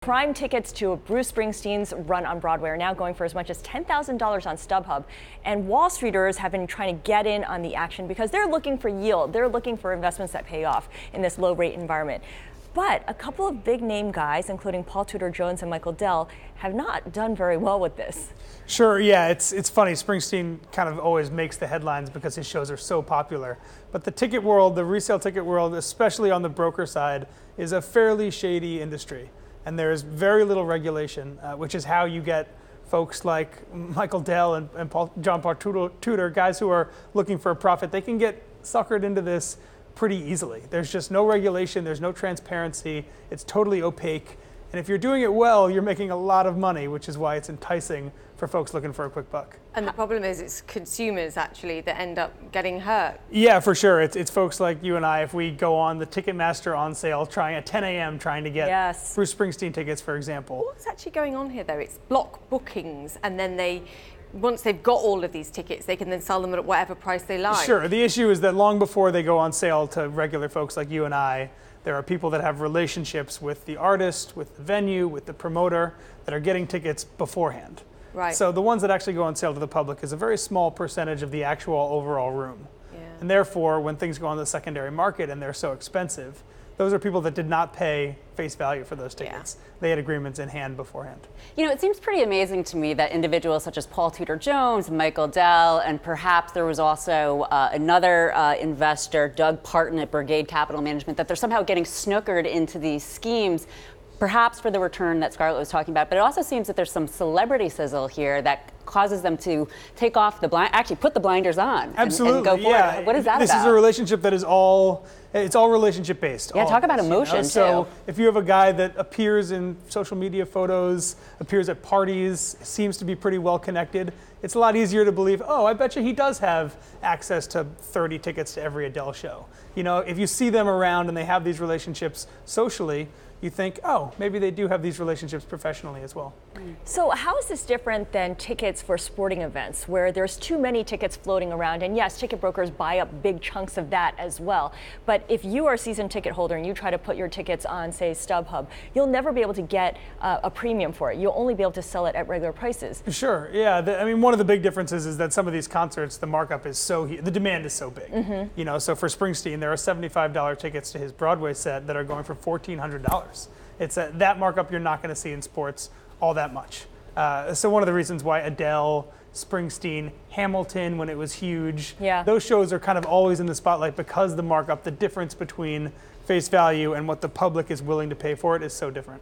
Prime tickets to Bruce Springsteen's run on Broadway are now going for as much as $10,000 on StubHub. And Wall Streeters have been trying to get in on the action because they're looking for yield. They're looking for investments that pay off in this low rate environment. But a couple of big name guys, including Paul Tudor Jones and Michael Dell, have not done very well with this. Sure, yeah, it's funny. Springsteen kind of always makes the headlines because his shows are so popular. But the ticket world, the resale ticket world, especially on the broker side, is a fairly shady industry. And there's very little regulation, which is how you get folks like Michael Dell and John Paul Tudor, guys who are looking for a profit. They can get suckered into this pretty easily. There's just no regulation, there's no transparency, it's totally opaque. And if you're doing it well, you're making a lot of money, which is why it's enticing for folks looking for a quick buck. And the problem is it's consumers actually that end up getting hurt. Yeah, for sure. It's folks like you and I, if we go on the Ticketmaster on sale trying at 10 a.m. trying to get Bruce Springsteen tickets, for example. What's actually going on here though? It's block bookings, and then once they've got all of these tickets, they can then sell them at whatever price they like. Sure. The issue is that long before they go on sale to regular folks like you and I, there are people that have relationships with the artist, with the venue, with the promoter that are getting tickets beforehand. Right. So the ones that actually go on sale to the public is a very small percentage of the actual overall room. Yeah. And therefore, when things go on the secondary market and they're so expensive, those are people that did not pay face value for those tickets. Yeah. They had agreements in hand beforehand. You know, it seems pretty amazing to me that individuals such as Paul Tudor Jones, Michael Dell, and perhaps there was also another investor, Doug Parton at Brigade Capital Management, that they're somehow getting snookered into these schemes, perhaps for the return that Scarlett was talking about. But it also seems that there's some celebrity sizzle here that causes them to take off the actually put the blinders on. Absolutely, and go forward. yeah. What is that this about? This is a relationship that is it's all relationship based. Yeah, talk about emotion, too. So if you have a guy that appears in social media photos, appears at parties, seems to be pretty well connected, it's a lot easier to believe, oh, I bet you he does have access to 30 tickets to every Adele show. You know, if you see them around and they have these relationships socially, you think, oh, maybe they do have these relationships professionally as well. So how is this different than tickets for sporting events where there's too many tickets floating around? And yes, ticket brokers buy up big chunks of that as well. But if you are a season ticket holder and you try to put your tickets on, say, StubHub, you'll never be able to get a premium for it. You'll only be able to sell it at regular prices. Sure, yeah. I mean, one of the big differences is that some of these concerts, the markup is the demand is so big. Mm-hmm. You know, so for Springsteen, there are $75 tickets to his Broadway set that are going for $1,400. It's that markup you're not going to see in sports all that much. So one of the reasons why Adele, Springsteen, Hamilton, when it was huge, those shows are kind of always in the spotlight because the markup, the difference between face value and what the public is willing to pay for it is so different.